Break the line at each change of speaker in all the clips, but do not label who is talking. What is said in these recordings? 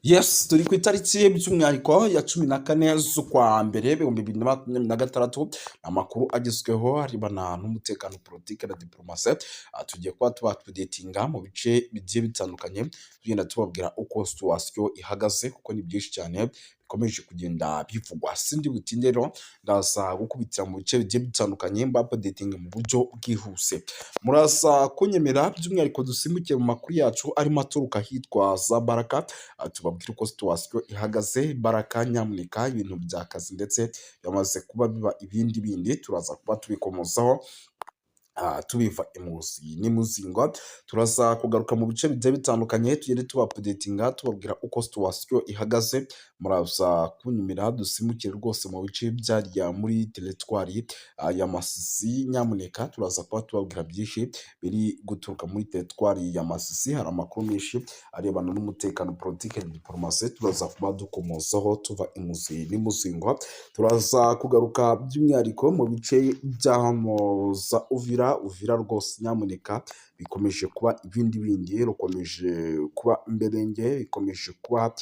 Yes, turi ku itariki by'umwihariko ya 14 z'ukwa mbere 2026. Amakuru agezweho arebana n'umutekano, politike na diplomasi. Tugiye kuba tubapudetinga mu bice bigiye bitandukanye, tugenda tubabwira uko situation ihagaze, kuko ni byinshi cyane bikomeje kugenda bivugwa. Sindi butinde rero, ndaza gukubitira mu bice bigiye bitandukanye mbapudetinga mu buryo bwihuse. Muraza kunyemera by'umwihariko dusimbukiye mu makuru yacu arimo aturuka hitwa za Baraka. Tubabwire uko situation ihagaze. Baraka nyamuneka ibintu byakazi ndetse yamaze kuba biba ibindi bindi, turaza kuba tubikomozaho tubiva imuzi n'imuzingo. Turaza kugaruka mu bice bigiye bitandukanye, tugende tubapudetinga tubabwira uko situation ihagaze. Muraza kunyumira dusimukire rwose mu bice byarya muri teritwari ya Masisi. Nyamuneka turaza kuba tubabwira byinshi biri guturuka muri teritwari ya Masisi. Hari amakuru menshi arebana n'umutekano, politike na diplomasi, turaza kuba dukomozaho tuva imuzi n'imuzingo. Turaza kugaruka by'umwihariko mu bice bya hano za Uvira rwose. Nyamuneka bikomeje kuba ibindi bindi, rukomeje kuba imberenge, bikomeje kuba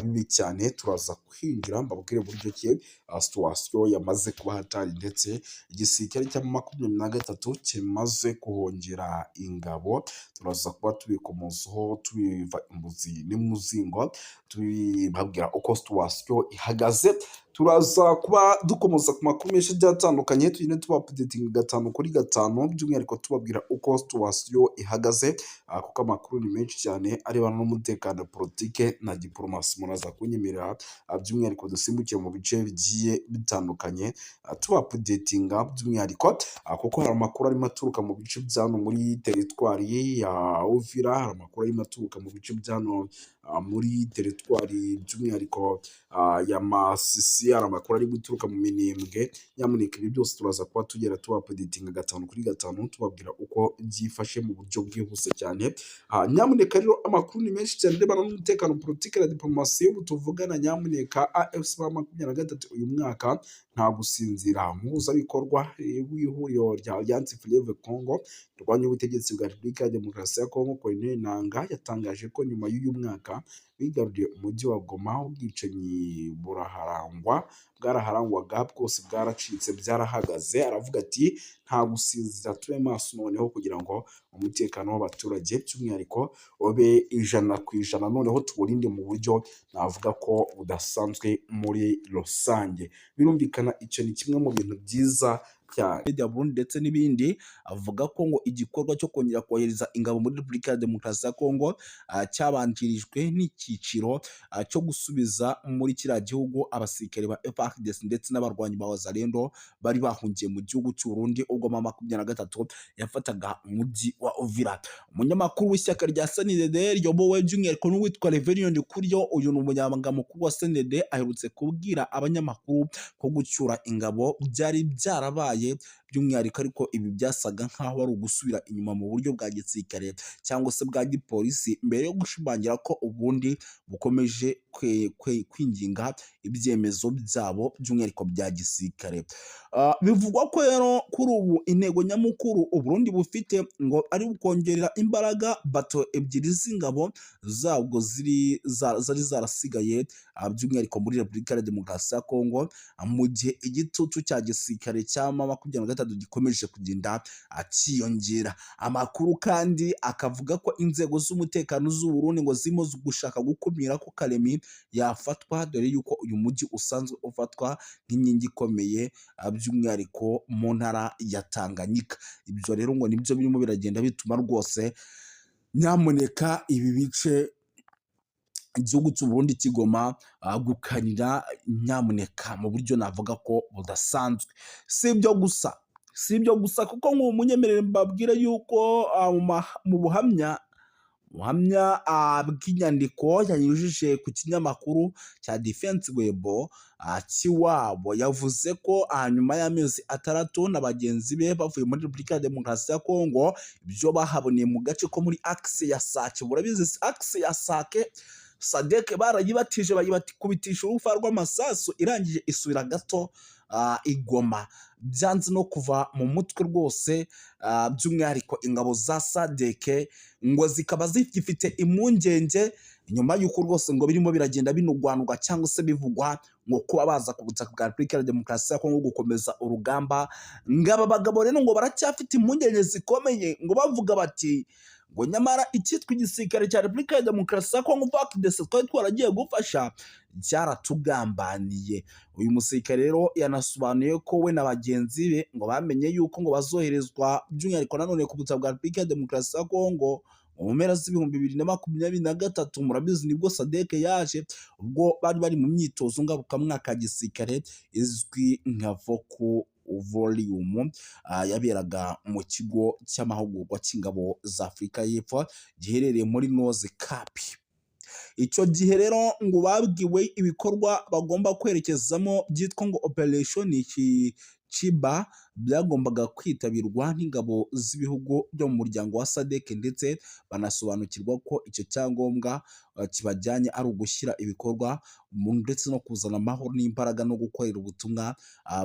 bibi cyane. Turaza kwinjira mbabwire buryo ki situation yamaze kuba hatari, ndetse igisirikare cya 23 kimaze kuhongera ingabo. Turaza kuba tubikomozaho tubiva imbuzi n'imuzingo, tubibabwira uko situation ihagaze. Turaza kuba dukomoza ku makuru menshi agiye atandukanye, tugende tubapudetinga 5 kuri 5 by'umwihariko tubabwira uko situation ihagaze, kuko amakuru ni menshi cyane arebana n'umutekano, politike na diplomasi. Muraza kunyemerera by'umwihariko dusimbukiye mu bice bigiye bitandukanye, tubapudetinga by'umwihariko, kuko hari amakuru arimo aturuka mu bice by'ano muri teritwari ya Uvira, hari amakuru arimo aturuka mu bice by'ano muri teritwari by'umwihariko ya Masisi, hari amakuru ari guturuka mu Minembwe. Nyamuneka ibi byose turaza kuba tugera tubapudetinga 5 kuri 5 tubabwira uko byifashe mu buryo bwihuse cyane. Nyamuneka rero amakuru ni menshi cyane arebana n'umutekano, politike na diplomasi. Ubu tuvugana nyamuneka AFC 23 uyu mwaka nta gusinzira. Umuhuzabikorwa w'ihuriro rya Alliance Fleuve Congo rwanya ubutegetsi bwa Repubulika ya Demokarasi ya Congo, Corneille Nangaa, yatangaje ko nyuma y'uyu mwaka bigaruriye umujyi wa Goma, ubwicanyi bwaraharangwaga bwose bwaracitse, byarahagaze. Aravuga ati nta gusinzira, tube maso noneho kugira ngo umutekano w'abaturage by'umwihariko ube 100%, noneho tuwurinde mu buryo navuga ko budasanzwe muri rusange. Birumvikana icyo ni kimwe mu bintu byiza cyane Burundi ndetse n'ibindi. Avuga ko ngo igikorwa cyo kongera kohereza ingabo muri Repubulika ya Demokarasi ya Kongo cyabanjirijwe n'icyiciro cyo gusubiza muri kiriya gihugu abasirikare ba FARDC ndetse n'abarwanyi ba Wazalendo bari bahungiye mu gihugu cy'u Burundi ubwo 23 yafataga umujyi wa Uvira. Umunyamakuru w'ishyaka rya CNDD ryobowe by'umwihariko n'uwitwa Reverien Kuryo, uyu ni umunyamabanga mukuru wa CNDD, aherutse kubwira abanyamakuru ko gucyura ingabo byari byarabaye by'umwihariko, ariko ibi byasaga nk'aho ari ugusubira inyuma mu buryo bwa gisirikare cyangwa se bwa gipolisi, mbere yo gushimangira ko ubundi bukomeje kwinginga ibyemezo byabo by'umwihariko bya gisirikare. Bivugwa ko rero kuri ubu intego nyamukuru Uburundi bufite ngo ari ukongerera imbaraga bato ebyiri z'ingabo zabwo zari zarasigaye by'umwihariko muri Repubulika ya Demokarasi ya Kongo, mu gihe igitutu cya gisirikare cya 23 gikomeje kugenda akiyongera. Amakuru kandi akavuga ko inzego z'umutekano z'u Burundi ngo zirimo gushaka gukumira ko Kalemi yafatwa, dore yuko uyu mujyi usanzwe ufatwa nk'inkingi ikomeye by'umwihariko mu ntara ya Tanganyika. Ibyo rero ngo nibyo birimo biragenda bituma rwose nyamuneka ibi bice igihugu cy'u Burundi kigoma gukanira nyamuneka mu buryo navuga ko budasanzwe. Si ibyo gusa kuko nk'umunyemerere mbabwira yuko mu buhamya bw'inyandiko yanyujije ku kinyamakuru cya Defense Web kiwabo, yavuze ko nyuma y'amezi 6 na bagenzi be bavuye muri Repubulika ya Demokarasi ya Kongo, ibyo bahaboneye mu gace ko muri Axe ya Sake. Burabizi Axe ya Sake Sadek barayibatije bayibatikibitisha urufa rw'amasasu, irangije isubira gato igoma. Byanze no kuva mu mutwe rwose, by'umwihariko ingabo za Sadek ngo zikaba zifite impungenge nyuma y'uko rwose ngo birimo biragenda binugwanugwa cyangwa se bivugwa ngo kuba baza ku butaka bwa Repubulika ya Demokarasi ya Kongo gukomeza urugamba, ngo aba bagabo rero ngo baracyafite impungenge zikomeye, ngo bavuga bati ngo nyamara icyitwa igisirikare cya Repubulika ya Demokarasi ya Kongo FARDC twari twaragiye gufasha cyaratugambaniye. Uyu musirikare rero yanasobanuye ko we na bagenzi be ngo bamenye yuko ngo bazoherezwa by'umwihariko nanone ku butaka bwa Repubulika ya Demokarasi ya Kongo mu mpera z'ibihumbi 2023. Murabizi nibwo SADC yaje, ubwo bari mu myitozo ngarukamwaka ya gisirikare izwi nka Voku Volume yaberaga mu kigo cy'amahugurwa cy'ingabo za Afurika y'Epfo giherereye muri Noze Kapi. Icyo gihe rero ngo babwiwe ibikorwa bagomba kwerekezamo byitwa ngo Operation Chiba, byagombaga kwitabirwa n'ingabo z'ibihugu byo mu muryango wa SADC, ndetse banasobanukirwa ko icyo cyangombwa kibajyanye ari ugushyira ibikorwa ndetse no kuzana amahoro n'imbaraga no gukorera ubutumwa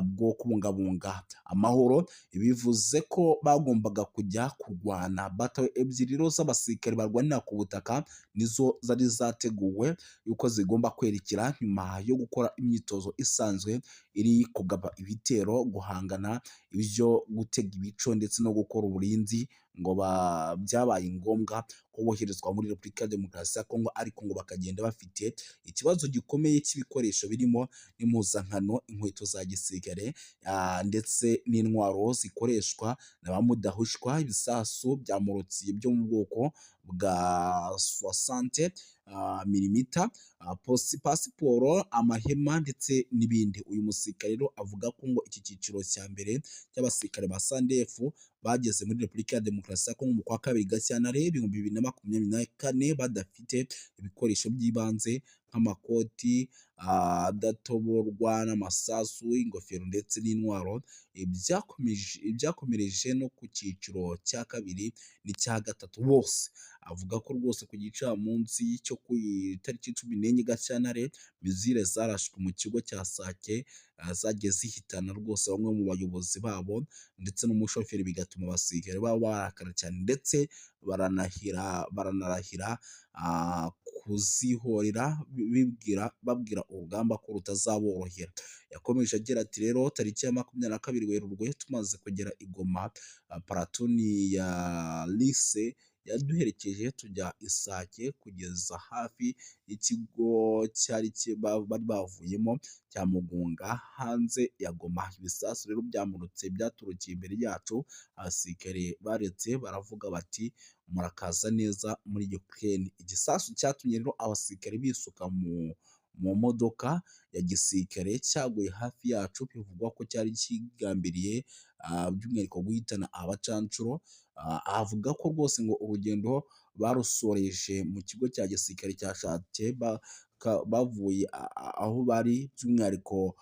bwo kubungabunga amahoro. Bivuze ko bagombaga kujya kurwana. Batawe ebyiri rero z'abasirikare barwanira ku butaka nizo zari zateguwe yuko zigomba kwerekera nyuma yo gukora imyitozo isanzwe iri kugaba ibitero, guhangana ibyo gutega ibico ndetse no gukora uburinzi. Ngo byabaye ngombwa ko boherezwa muri Repubulika ya Demokarasi ya Kongo, ariko ngo bakagenda bafite ikibazo gikomeye cy'ibikoresho birimo impuzankano, inkweto za gisirikare ndetse n'intwaro zikoreshwa na ba mudahushwa, ibisasu bya morotsi byo mu bwoko bwa 60 milimita, pasiporo, amahema ndetse n'ibindi. Uyu musirikare rero avuga ko ngo iki cyiciro cya mbere cy'abasirikare ba SANDF bageze muri Repubulika ya Demokarasi ya Kongo mu kwa kabiri Gashyantare 2024 badafite ibikoresho by'ibanze nk'amakoti adatoborwa n'amasasu, ingofero ndetse n'intwaro. Ibyakomereje no ku cyiciro cya kabiri n'icya gatatu. Bose avuga ko rwose ku gicamunsi cyo ku itariki 14 Gashyantare mizire zarashwe mu kigo cya Sake, zagiye zihitana rwose bamwe mu bayobozi babo ndetse n'umushoferi, bigatuma abasirikare baba barakara cyane ndetse baranarahira kuzihorera, babwira urugamba ko rutazaborohera. Yakomeje agira ati rero tariki ya 22 Werurwe tumaze kugera i Goma, paratoni ya Lise yaduherekeje tujya Isake kugeza hafi y'ikigo bari bavuyemo cya Mugunga hanze ya Goma. Ibisasu rero byamurutse byaturukiye imbere yacu, abasirikare baretse baravuga bati murakaza neza muri Ukraine. Igisasu cyatumye rero abasirikare bisuka mu modoka ya gisirikare cyaguye hafi yacu, bivugwa ko cyari kigambiriye by'umwihariko guhitana abacancuro. Avuga ko rwose ngo urugendo barusoreje mu kigo cya gisirikare cya Shake, bavuye aho bari by'umwihariko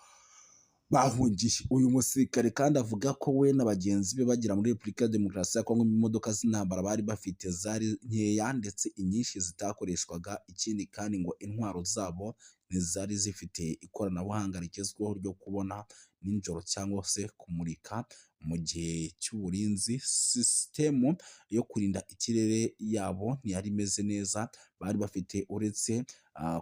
bahungiye. Uyu musirikare kandi avuga ko we na bagenzi be bagera muri Repubulika ya Demokarasi ya Kongo, imodoka z'intambara bari bafite zari nkeya ndetse inyinshi zitakoreshwaga. Ikindi kandi ngo intwaro zabo ntizari zifite ikoranabuhanga rigezweho ryo kubona nijoro cyangwa se kumurika mu gihe cy'uburinzi. Sisitemu yo kurinda ikirere yabo ntiyari imeze neza bari bafite, uretse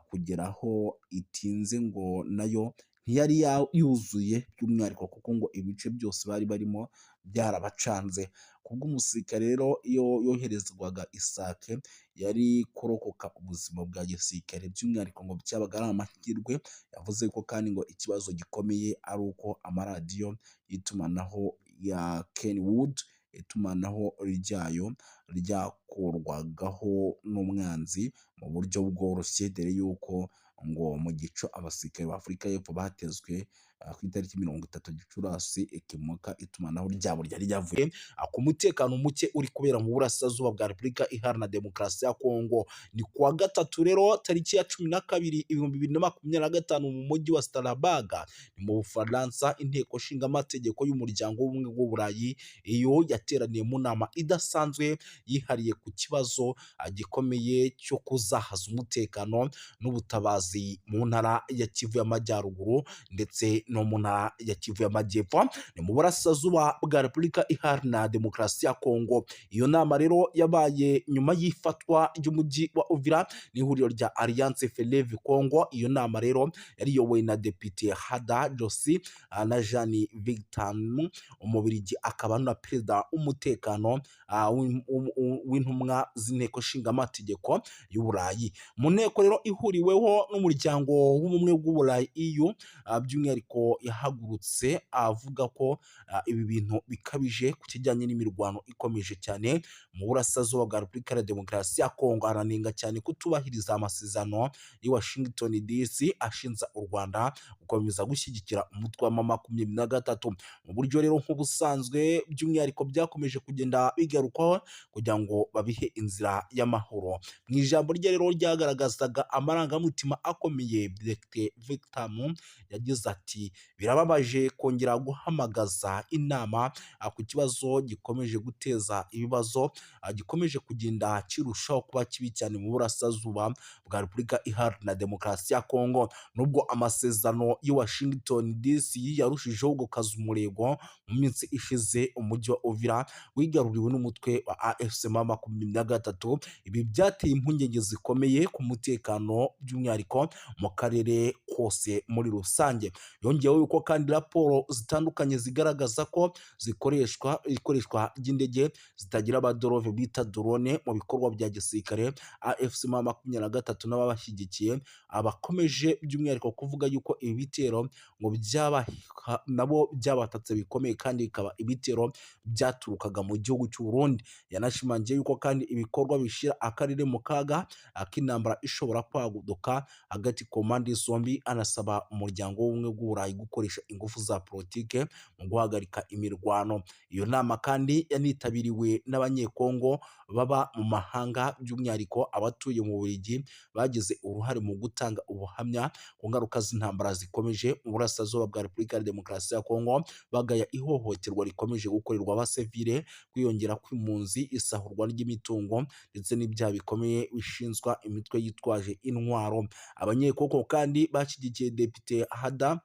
kugeraho itinze ngo nayo ntiyari yuzuye by'umwihariko, kuko ngo ibice byose bari barimo byarabacanze. Kubw'umusirikare rero iyo yoherezwaga Isake yari kurokoka ubuzima bwa gisirikare, by'umwihariko ngo byabaga ari amahirwe. Yavuze ko kandi ngo ikibazo gikomeye ari uko amaradiyo y'itumanaho ya Kenwood, itumanaho ryayo ryakurwagaho n'umwanzi mu buryo bworoshye, dore yuko ngo mu gico abasirikare ba Afurika y'Epfo batezwe ku itariki 30 Gicurasi, ikimuka itumanaho ryabo ryari ryavuye ku mutekano muke uri kubera mu burasirazuba bwa Repubulika Iharanira Demokarasi ya Kongo. Ni kuwa gatatu rero tariki ya 12 2025 mu mujyi wa Strasbourg ni mu Bufaransa, inteko nshinga amategeko y'umuryango w'ubumwe bw'Uburayi iyo yateraniye mu nama idasanzwe yihariye ku kibazo gikomeye cyo kuzahaza umutekano n'ubutabazi mu ntara ya Kivu y'Amajyaruguru ndetse no mu ntara ya Kivu y'Amajyepfo, ni mu burasirazuba bwa Repubulika Iharanira Demokarasi ya Kongo. Iyo nama rero yabaye nyuma y'ifatwa ry'umujyi wa Uvira n'ihuriro rya Alliance Fleuve Congo. Iyo nama rero yari iyobowe na Depite Hada Josi na Jean Victor Umubirigi, akaba na perezida w'umutekano w'intumwa z'inteko nshingamategeko y'Uburayi. Mu nteko rero ihuriweho n'umuryango w'ubumwe bw'Uburayi EU, by'umwihariko yahagurutse avuga ko ibi bintu bikabije ku kijyanye n'imirwano ikomeje cyane mu burasirazuba bwa Repubulika ya Demokarasi ya Kongo. Aranenga cyane kutubahiriza amasezerano i Washington DC ashinja u Rwanda gukomeza gushyigikira umutwe wa M23 mu buryo rero nk'ubusanzwe, by'umwihariko byakomeje kugenda bigarukwaho kugira ngo babihe inzira y'amahoro. Mu ijambo rye rero ryagaragazaga amarangamutima akomeye, Dr Victor yagize ati birababaje kongera guhamagaza inama ku kibazo gikomeje guteza ibibazo, gikomeje kugenda kirushaho kuba kibi cyane mu burasirazuba bwa Repubulika Iharanira Demokarasi ya Kongo. Nubwo amasezerano i Washington DC yarushijeho gukaza umurego mu minsi ishize, umujyi wa Uvira wigaruriwe n'umutwe wa AFC M23. Ibi byateye impungenge zikomeye ku mutekano, by'umwihariko mu karere kose muri rusange. Yongeyeho yuko kandi raporo zitandukanye zigaragaza ko ikoreshwa ry'indege zitagira abadorove bita drone mu bikorwa bya gisirikare. AFC M23 n'ababashyigikiye abakomeje by'umwihariko kuvuga yuko ibi bitero ngo nabo byabatatse bikomeye kandi bikaba ibitero byaturukaga mu gihugu cy'u Burundi. Yanashimangiye yuko kandi ibikorwa bishira akarere mu kaga k'intambara ishobora kwaguduka hagati ku mpande zombi. Anasaba umuryango w'ubumwe bw'Uburayi gukoresha ingufu za politike mu guhagarika imirwano. Iyo nama kandi yanitabiriwe n'abanyekongo baba mu mahanga, by'umwihariko abatuye mu Bubiligi bagize uruhare mu gutanga ubuhamya ku ngaruka z'intambara zikomeje mu burasirazuba bwa Repubulika ya Demokarasi ya Kongo, bagaya ihohoterwa rikomeje gukorerwa abasivile, kwiyongera kw'impunzi, isahurwa ry'imitungo ndetse n'ibyaha bikomeye bishinzwa imitwe yitwaje intwaro. Abanyekongo kandi bashyigikiye Depite Hada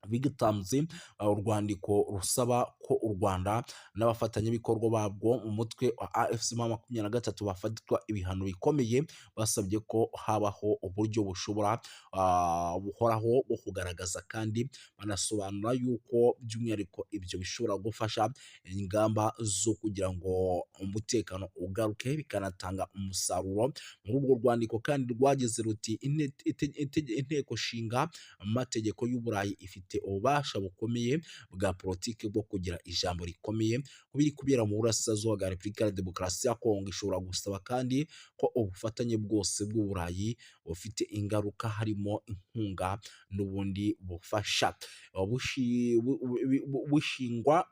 bigatanze urwandiko rusaba ko u Rwanda n'abafatanyabikorwa babwo mu mutwe wa AFC M23 bafatirwa ibihano bikomeye. Basabye ko habaho uburyo buhoraho bwo kugaragaza, kandi banasobanura yuko by'umwihariko ibyo bishobora gufasha ingamba zo kugira ngo umutekano ugaruke, bikanatanga umusaruro. Muri urwo rwandiko kandi rwagize ruti inteko nshinga amategeko y'Uburayi ifite ububasha bukomeye bwa politiki bwo kugira ijambo rikomeye ku biri kubera mu burasirazuba bwa Repubulika ya Demokarasi ya Kongo. Ishobora gusaba kandi ko ubufatanye bwose bw'Uburayi bufite ingaruka, harimo inkunga n'ubundi bufasha,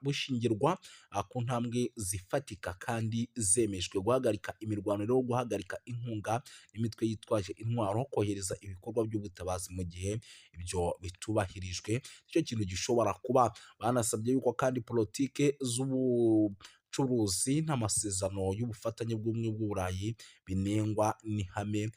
bushingirwa ku ntambwe zifatika kandi zemejwe. Guhagarika imirwano rero, guhagarika inkunga n'imitwe yitwaje intwaro, kohereza ibikorwa by'ubutabazi mu gihe ibyo bitubahirijwe, icyo kintu gishobora kuba. Banasabye yuko kandi politike z'ubucuruzi n'amasezerano y'ubufatanye bw'ubumwe bw'Uburayi binengwa n'ihame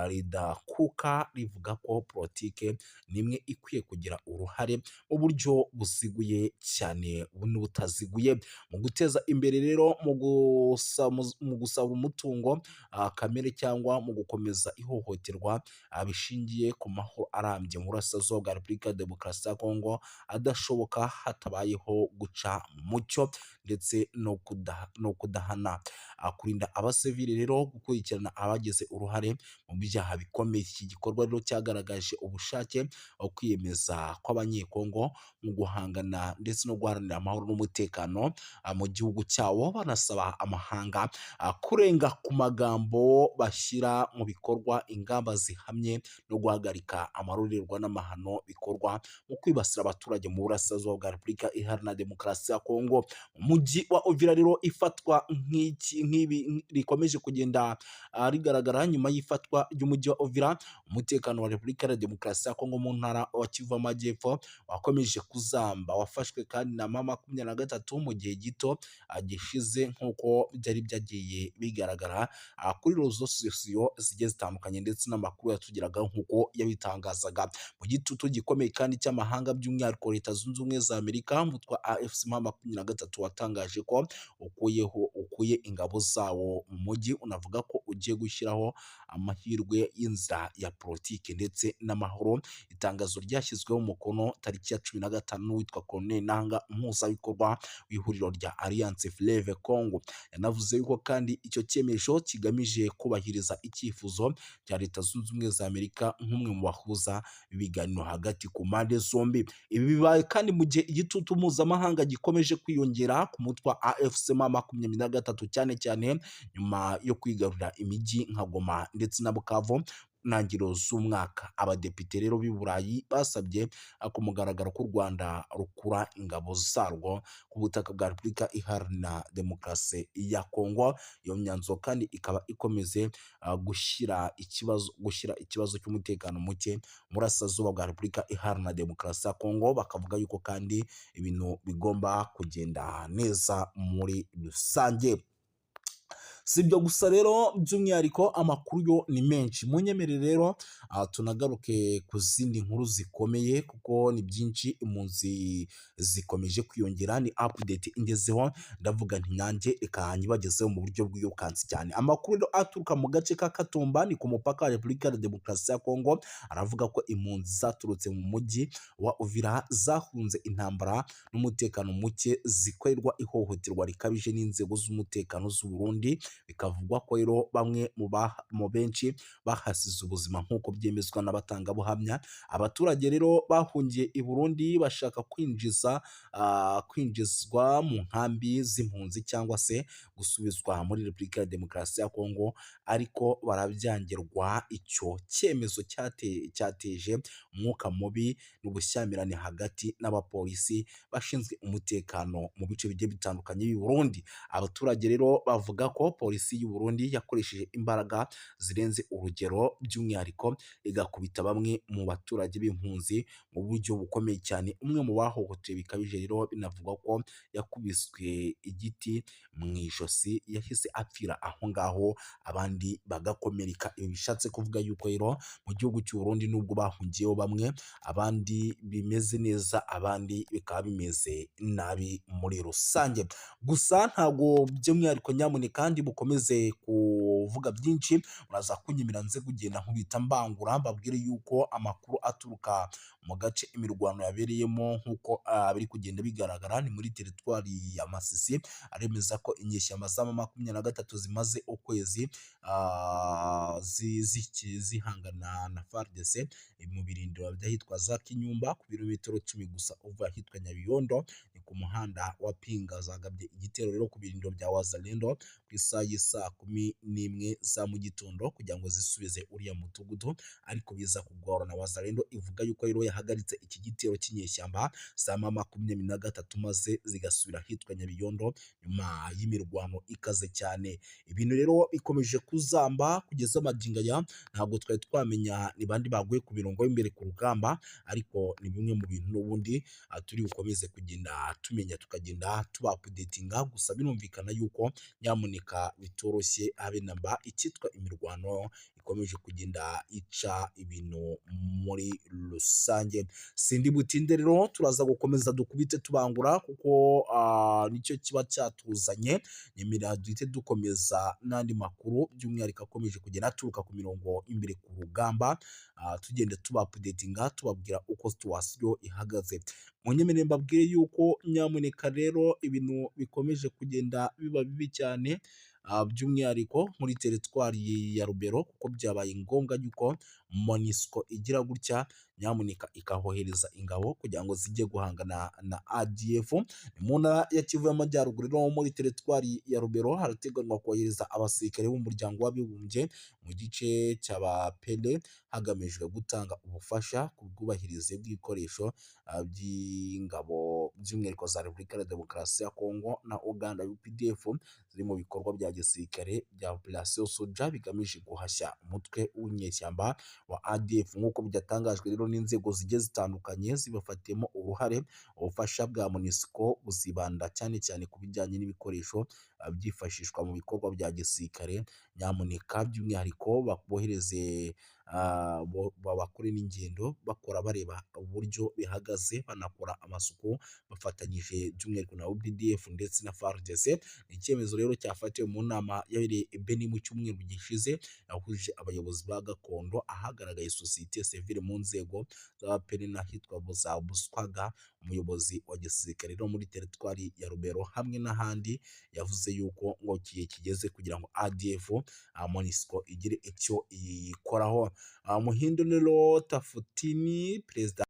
ridakuka rivuga ko politike nimwe ikwiye kugira uruhare mu buryo buziguye cyane n'ubutaziguye mu guteza imbere rero mu gusaba umutungo kamere cyangwa mu gukomeza ihohoterwa bishingiye ku mahoro arambye mu burasirazuba bwa Repubulika ya Demokarasi ya Kongo adashoboka hatabayeho guca mucyo ndetse no kudahana. Kurinda abasivili rero, gukurikirana abagize uruhare mu byaha bikomeye. Iki gikorwa rero cyagaragaje ubushake bwo kwiyemeza kw'abanyekongo mu guhangana ndetse no guharanira amahoro n'umutekano mu gihugu cyabo. Banasaba amahanga kurenga ku magambo, bashyira mu bikorwa ingamba zihamye no guhagarika amarorerwa n'amahano bikorwa mu kwibasira abaturage mu burasirazuba bwa Repubulika Iharanira Demokarasi ya Kongo. Umujyi wa Uvira rero ifatwa nk'ibi rikomeje kugenda rigaragara nyuma y'ifatwa y'umujyi wa Uvira, umutekano wa Repubulika ya Demokarasi ya Kongo mu ntara wa Kivu y'Amajyepfo wakomeje kuzamba, wafashwe kandi na M23 mu gihe gito gishize nk'uko byari byagiye bigaragara kuri rezo sosiyo zigiye zitandukanye ndetse n'amakuru yatugeraga nk'uko yabitangazaga. Mu gitutu gikomeye kandi cy'amahanga by'umwihariko Leta Zunze Ubumwe za Amerika, umutwe wa AFC M23 watangaje ko ukuye ingabo zawo mu mujyi, unavuga ko ugiye gushyiraho amahirwe y'inzira ya politiki ndetse n'amahoro. Itangazo ryashyizweho umukono tariki ya 15 witwa Colonel Nanga, umuhuzabikorwa w'ihuriro rya Alliance Fleuve Congo, yanavuze yuko kandi icyo cyemezo kigamije kubahiriza icyifuzo cya Leta Zunze Ubumwe za Amerika nk'umwe mu bahuza ibiganiro hagati ku mpande zombi. Ibi bibaye kandi mu gihe igitutu mpuzamahanga gikomeje kwiyongera ku mutwe wa AFC M23 cyane cyane nyuma yo kwigarurira imijyi nka Goma ndetse na Bukavu ntangiriro z'umwaka. Abadepite rero b'i Burayi basabye ku mugaragaro ko u Rwanda rukura ingabo zarwo ku butaka bwa Repubulika Iharanira Demokarasi ya Kongo. Iyo myanzuro kandi ikaba ikomeze gushyira ikibazo cy'umutekano muke burasirazuba bwa Repubulika Iharanira Demokarasi ya Kongo. Bakavuga yuko kandi ibintu bigomba kugenda neza muri rusange. Si ibyo gusa rero, by'umwihariko amakuru yo ni menshi. Munyemerere rero tunagaruke ku zindi nkuru zikomeye kuko ni byinshi, impunzi zikomeje kwiyongera. Ni update ingezeho, ndavuga nti nanjye reka nyibagezeho mu buryo bw'iyokansi cyane. Amakuru rero aturuka mu gace ka Katumba ni ku mupaka wa Repubulika ya Demokarasi ya Kongo, aravuga ko impunzi zaturutse mu mujyi wa Uvira zahunze intambara n'umutekano muke zikorerwa ihohoterwa rikabije n'inzego z'umutekano z'u Burundi. Bikavugwa ko rero bamwe mu benshi bahasize ubuzima nk'uko byemezwa n'abatangabuhamya. Abaturage rero bahungiye i Burundi bashaka kwinjizwa mu nkambi z'impunzi cyangwa se gusubizwa muri Repubulika ya Demokarasi ya Kongo, ariko barabyangirwa. Icyo cyemezo cyateje umwuka mubi n'ubushyamirane hagati n'abapolisi bashinzwe umutekano mu bice bigiye bitandukanye b'i Burundi. Abaturage rero bavuga ko polisi y'u Burundi yakoresheje imbaraga zirenze urugero, by'umwihariko igakubita bamwe mu baturage b'impunzi mu buryo bukomeye cyane. Umwe mu bahohotewe bikabije rero binavugwa ko yakubiswe igiti mu ijosi, yahise apfira aho ngaho, abandi bagakomereka. Ibi bishatse kuvuga yuko rero mu gihugu cy'u Burundi nubwo bahungiyeho bamwe, abandi bimeze neza, abandi bikaba bimeze nabi muri rusange. Gusa ntabwo by'umwihariko nyamuneka kandi bukomeze kuvuga byinshi, muraza kunyemera nze kugenda nkubita mbangura mbabwire yuko amakuru aturuka mu gace imirwano yabereyemo nk'uko biri kugenda bigaragara ni muri teritwari ya Masisi, aremeza ko inyeshyamba za M23 zimaze ukwezi zihangana na FARDC mu birindiro by'ahitwa za Kinyumba ku birometero 10 gusa uva ahitwa Nyabiyondo, ni ku muhanda wa Pinga. Zagabye igitero rero ku birindiro bya Wazalendo ku isaha y'isa 11 za mu gitondo kugira ngo zisubize uriya mudugudu, ariko biza kugorana. Wazalendo ivuga yuko rero yahagaritse iki gitero cy'inyeshyamba za M23 maze zigasubira ahitwa Nyabiyondo nyuma y'imirwano ikaze cyane. Ibintu rero bikomeje kuzamba kugeza magingo aya, ntabwo twari twamenya ni bandi baguye ku mirongo y'imbere ku rugamba, ariko ni bimwe mu bintu n'ubundi turi bukomeze kugenda tumenya tukagenda tubapudetinga. Gusa birumvikana yuko nyamuneka bitoroshye habe namba, icyitwa imirwano ikomeje kugenda ica ibintu muri rusange. Sindi butinde rero, turaza gukomeza dukubite tubangura kuko nicyo kiba cyatuzanye. Nyemera duhite dukomeza n'andi makuru by'umwihariko akomeje kugenda aturuka ku mirongo imbere ku rugamba, tugende tubapudetinga tubabwira uko situwasiyo ihagaze. Munyemerere mbabwire yuko nyamuneka rero ibintu bikomeje kugenda biba bibi cyane, by'umwihariko muri teritwari ya Rubero, kuko byabaye ngombwa yuko MONUSCO igira gutya nyamuneka ikahohereza ingabo kugira ngo zijye guhangana na ADF. Mu ntara ya Kivu y'Amajyaruguru no muri teritwari ya Rubero harateganywa kohereza abasirikare b'umuryango w'abibumbye mu gice cy'abapele hagamijwe gutanga ubufasha ku bwubahirize bw'ibikoresho by'ingabo by'umwihariko za Repubulika ya Demokarasi ya Kongo na Uganda UPDF ziri mu bikorwa bya gisirikare bya Operation Soja bigamije guhashya umutwe w'inyeshyamba wa ADF. Nk'uko byatangajwe rero n'inzego zigiye zitandukanye zibafatiyemo uruhare, ubufasha bwa MONUSCO buzibanda cyane cyane ku bijyanye n'ibikoresho byifashishwa mu bikorwa bya gisirikare. Nyamuneka by'umwihariko babohereze bakore n'ingendo bakora bareba uburyo bihagaze, banakora amasuku bafatanyije by'umwihariko na UPDF ndetse na FARDC. Icyemezo rero cyafatiwe mu nama yabereye Beni mu cyumweru gishize yahuje abayobozi ba gakondo, ahagaragaye sosiyete sivile mu nzego z'abaperi n'ahitwa za Buswaga, umuyobozi wa gisirikare no muri teritwari ya Rubero hamwe n'ahandi. Yavuze yuko ngo igihe kigeze kugira ngo ADF MONUSCO igire icyo ikoraho. Muhindo Tafutini, perezida